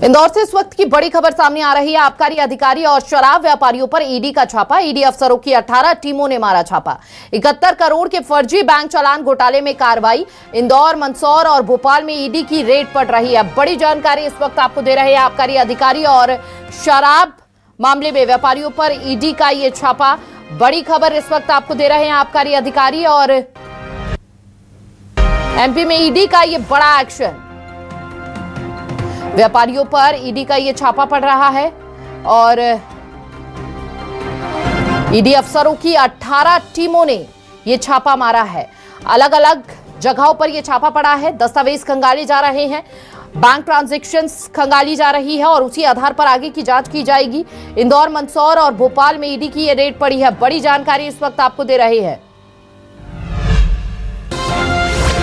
इंदौर से इस वक्त की बड़ी खबर सामने आ रही है। आबकारी अधिकारी और शराब व्यापारियों पर ईडी का छापा। ईडी अफसरों की 18 टीमों ने मारा छापा। 71 करोड़ के फर्जी बैंक चालान घोटाले में कार्रवाई। इंदौर, मंदसौर और भोपाल में ईडी की रेड पड़ रही है। बड़ी जानकारी इस वक्त आपको दे रहे हैं आबकारी अधिकारी और शराब मामले में व्यापारियों पर ईडी का ये छापा। बड़ी खबर इस वक्त आपको दे रहे हैं आबकारी अधिकारी और एमपी में ईडी का ये बड़ा एक्शन। व्यापारियों पर ईडी का ये छापा पड़ रहा है और ईडी अफसरों की 18 टीमों ने ये छापा मारा है। अलग अलग जगहों पर ये छापा पड़ा है। दस्तावेज खंगाले जा रहे हैं, बैंक ट्रांजैक्शंस खंगाली जा रही है और उसी आधार पर आगे की जांच की जाएगी। इंदौर, मंदसौर और भोपाल में ईडी की ये रेड पड़ी है। बड़ी जानकारी इस वक्त आपको दे रहे हैं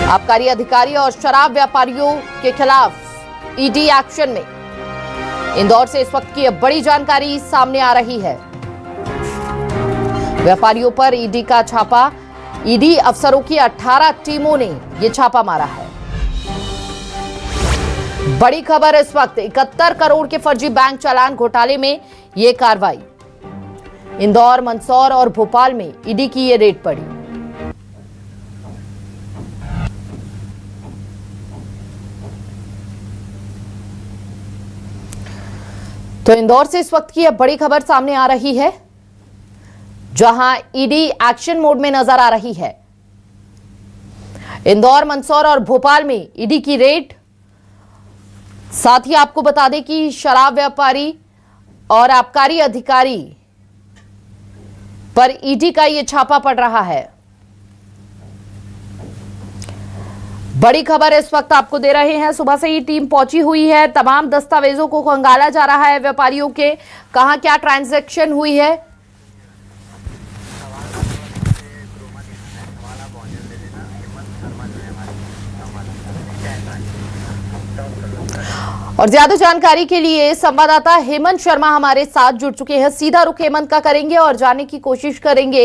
आबकारी अधिकारी और शराब व्यापारियों के खिलाफ ईडी एक्शन में। इंदौर से इस वक्त की बड़ी जानकारी सामने आ रही है। व्यापारियों पर ईडी का छापा। ईडी अफसरों की 18 टीमों ने यह छापा मारा है। बड़ी खबर इस वक्त 71 करोड़ के फर्जी बैंक चालान घोटाले में यह कार्रवाई। इंदौर, मंदसौर और भोपाल में ईडी की यह रेड पड़ी। तो इंदौर से इस वक्त की यह बड़ी खबर सामने आ रही है, जहां ईडी एक्शन मोड में नजर आ रही है। इंदौर, मंदसौर और भोपाल में ईडी की रेड। साथ ही आपको बता दें कि शराब व्यापारी और आबकारी अधिकारी पर ईडी का यह छापा पड़ रहा है। बड़ी खबर इस वक्त आपको दे रहे हैं। सुबह से ही टीम पहुंची हुई है। तमाम दस्तावेजों को खंगाला जा रहा है व्यापारियों के, कहां क्या ट्रांजैक्शन हुई है। और ज्यादा जानकारी के लिए संवाददाता हेमंत शर्मा हमारे साथ जुड़ चुके हैं। सीधा रुख हेमंत का करेंगे और जानने की कोशिश करेंगे।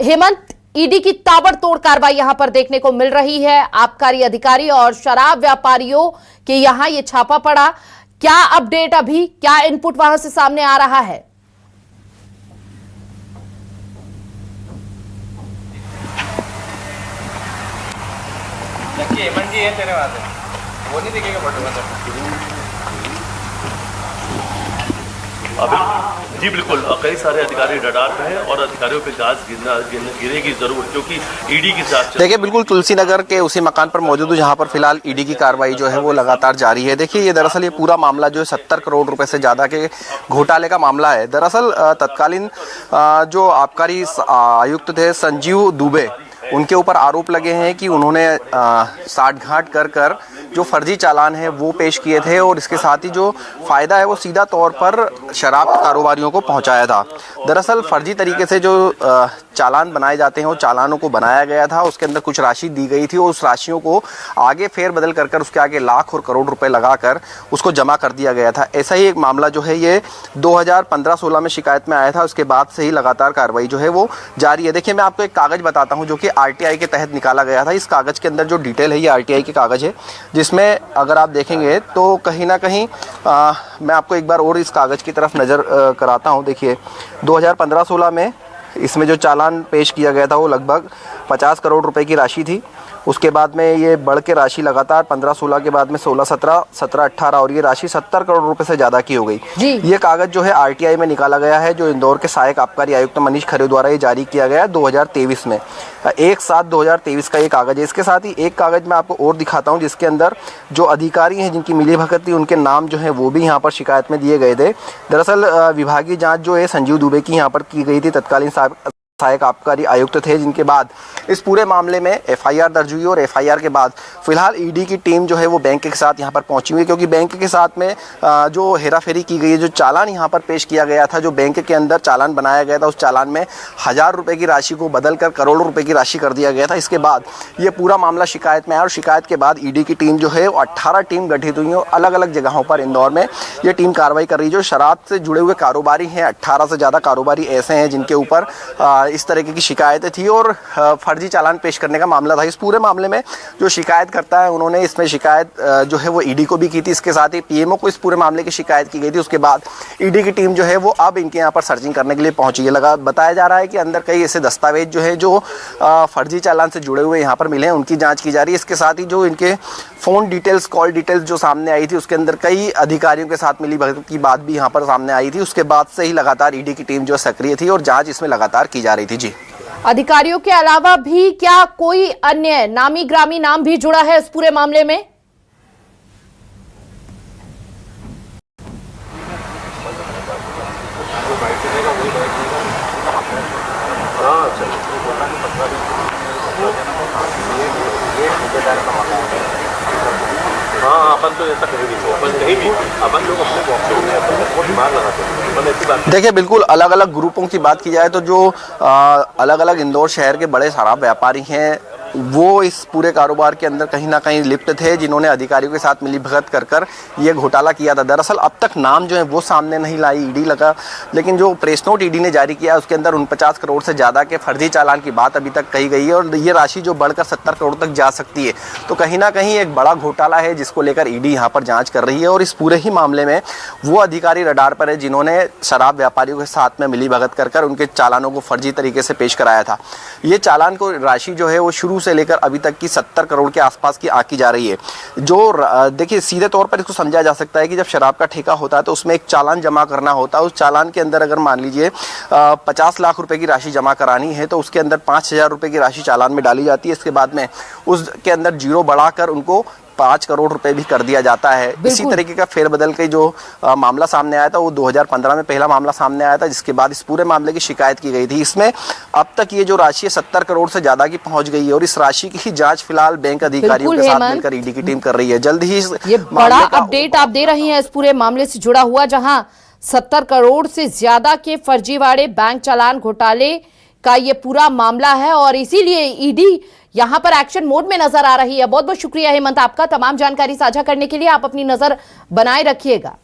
हेमंत, ईडी की ताबड़तोड़ कार्रवाई यहां पर देखने को मिल रही है। आबकारी अधिकारी और शराब व्यापारियों के यहां ये छापा पड़ा। क्या अपडेट, अभी क्या इनपुट वहां से सामने आ रहा है? हेमंत जी, है तेरे बात है, वो नहीं दिखेगा फोटो में। जी बिल्कुल, कई सारे अधिकारी रडार पे हैं और अधिकारियों पे गाज गिरेगी जरूर, क्योंकि ईडी की जांच। देखिए, बिल्कुल तुलसीनगर के उसी मकान पर मौजूद हूँ जहाँ पर फिलहाल ईडी की कार्रवाई जो है वो लगातार जारी है। देखिए, ये दरअसल ये पूरा मामला जो है 70 करोड़ रुपए से ज़्यादा के घोटाले का मामला है। दरअसल तत्कालीन जो आबकारी आयुक्त थे संजीव दुबे, उनके ऊपर आरोप लगे हैं कि उन्होंने साठगांठ कर जो फर्जी चालान है वो पेश किए थे और इसके साथ ही जो फ़ायदा है वो सीधा तौर पर शराब कारोबारियों को पहुंचाया था। दरअसल फर्जी तरीके से जो चालान बनाए जाते हैं वो चालानों को बनाया गया था, उसके अंदर कुछ राशि दी गई थी और उस राशियों को आगे फेर बदल कर उसके आगे लाख और करोड़ रुपए लगाकर उसको जमा कर दिया गया था। ऐसा ही एक मामला जो है ये 2015-16 में शिकायत में आया था। उसके बाद से ही लगातार कार्रवाई जो है वो जारी है। देखिए, मैं आपको एक कागज़ बताता हूँ जो कि आरटीआई के तहत निकाला गया था। इस कागज़ के अंदर जो डिटेल है ये आरटीआई के कागज़ है, जिसमें अगर आप देखेंगे तो कहीं ना कहीं मैं आपको एक बार और इस कागज़ की तरफ नज़र कराता हूँ। देखिए, 2015-16 में इसमें जो चालान पेश किया गया था वो लगभग 50 करोड़ रुपए की राशि थी। उसके बाद में ये बढ़ के राशि लगातार 15-16 के बाद में 16-17, 17-18 और ये राशि 70 करोड़ रुपए से ज़्यादा की हो गई। ये कागज़ जो है आरटीआई में निकाला गया है, जो इंदौर के सहायक आबकारी आयुक्त मनीष खरे द्वारा ये जारी किया गया है 2023 में। 1/7/2023 का ये कागज़ है। इसके साथ ही एक कागज़ मैं आपको और दिखाता हूँ जिसके अंदर जो अधिकारी हैं जिनकी मिलीभगत थी उनके नाम जो है वो भी यहाँ पर शिकायत में दिए गए थे। दरअसल विभागीय जाँच जो है संजीव दुबे की यहाँ पर की गई थी, तत्कालीन सहायक आबकारी आयुक्त थे, जिनके बाद इस पूरे मामले में एफआईआर दर्ज हुई और एफआईआर के बाद फिलहाल ईडी की टीम जो है वो बैंक के साथ यहाँ पर पहुंची हुई है, क्योंकि बैंक के साथ में जो हेराफेरी की गई है, जो चालान यहाँ पर पेश किया गया था, जो बैंक के अंदर चालान बनाया गया था, उस चालान में 1000 रुपये की राशि को बदलकर करोड़ों रुपए की राशि कर दिया गया था। इसके बाद ये पूरा मामला शिकायत में आया और शिकायत के बाद ईडी की टीम जो है वो 18 टीम गठित हुई है और अलग अलग जगहों पर इंदौर में ये टीम कार्रवाई कर रही है। जो शराब से जुड़े हुए कारोबारी हैं, 18 से ज़्यादा कारोबारी ऐसे हैं जिनके ऊपर इस तरीके की शिकायतें थी और फर्जी चालान पेश करने का मामला था। इस पूरे मामले में जो शिकायत करता है उन्होंने इसमें शिकायत जो है वो ईडी को भी की थी, इसके साथ ही पीएमओ को इस पूरे मामले की शिकायत की गई थी। उसके बाद ईडी की टीम जो है वो अब इनके यहाँ पर सर्चिंग करने के लिए पहुंची है। बताया जा रहा है कि अंदर कई ऐसे दस्तावेज जो है जो फर्जी चालान से जुड़े हुए यहाँ पर मिले हैं, उनकी जाँच की जा रही है। इसके साथ ही जो इनके फ़ोन डिटेल्स, कॉल डिटेल्स जो सामने आई थी, उसके अंदर कई अधिकारियों के साथ मिली भगत की बात भी यहाँ पर सामने आई थी। उसके बाद से ही लगातार ईडी की टीम जो सक्रिय थी और जांच इसमें लगातार की जा रही थी। जी, अधिकारियों के अलावा भी क्या कोई अन्य नामी ग्रामी नाम भी जुड़ा है इस पूरे मामले में? हाँ, अपन तो ऐसा कहीं नहीं, अपन कहीं भी अपन लोग अपने बॉक्स में दिमाग लगाते हैं, अपन ऐसी बात। देखिए, बिल्कुल अलग अलग ग्रुपों की बात की जाए तो जो अलग अलग इंदौर शहर के बड़े शराब व्यापारी हैं वो इस पूरे कारोबार के अंदर कहीं ना कहीं लिप्त थे, जिन्होंने अधिकारियों के साथ मिली भगत कर ये घोटाला किया था। दरअसल अब तक नाम जो है वो सामने नहीं लाई ईडी लगा, लेकिन जो प्रेस नोट ईडी ने जारी किया उसके अंदर 49 करोड़ से ज़्यादा के फर्जी चालान की बात अभी तक कही गई है और ये राशि जो बढ़कर 70 करोड़ तक जा सकती है। तो कहीं ना कहीं एक बड़ा घोटाला है जिसको लेकर ईडी यहाँ पर जाँच कर रही है और इस पूरे ही मामले में वो अधिकारी रडार पर है जिन्होंने शराब व्यापारियों के साथ में मिली भगत कर उनके चालानों को फर्जी तरीके से पेश कराया था। ये चालान को राशि जो है वो शुरू से लेकर अभी तक की 70 करोड़ के आसपास की आकी जा रही है। जो देखिए, सीधे तौर पर इसको समझा जा सकता है कि जब शराब का ठेका होता है तो उसमें एक चालान जमा करना होता है। उस चालान के अंदर अगर मान लीजिए 50 लाख रुपए की राशि जमा करानी है तो उसके अंदर 5,000 रुपए की राशि चालान में डाली जाती है। इसके बाद में उसके अंदर जीरो बढ़ाकर उनको 5 करोड़ रुपए भी कर दिया जाता है। इसी तरीके का फेरबदल के जो मामला सामने आया था वो 2015 में पहला मामला सामने आया था, जिसके बाद इस पूरे मामले की शिकायत की गई थी। इसमें अब तक ये जो राशि है 70 करोड़ से ज्यादा की पहुंच गई है और इस राशि की जांच फिलहाल बैंक अधिकारियों के साथ मिलकर ईडी की टीम कर रही है। जल्द ही ये बड़ा अपडेट आप दे रही हैं इस पूरे मामले से जुड़ा हुआ, जहां 70 करोड़ से ज्यादा के फर्जीवाड़े बैंक चालान घोटाले का ये पूरा मामला है और इसीलिए ईडी यहां पर एक्शन मोड में नजर आ रही है। बहुत बहुत शुक्रिया हेमंत आपका तमाम जानकारी साझा करने के लिए। आप अपनी नजर बनाए रखिएगा।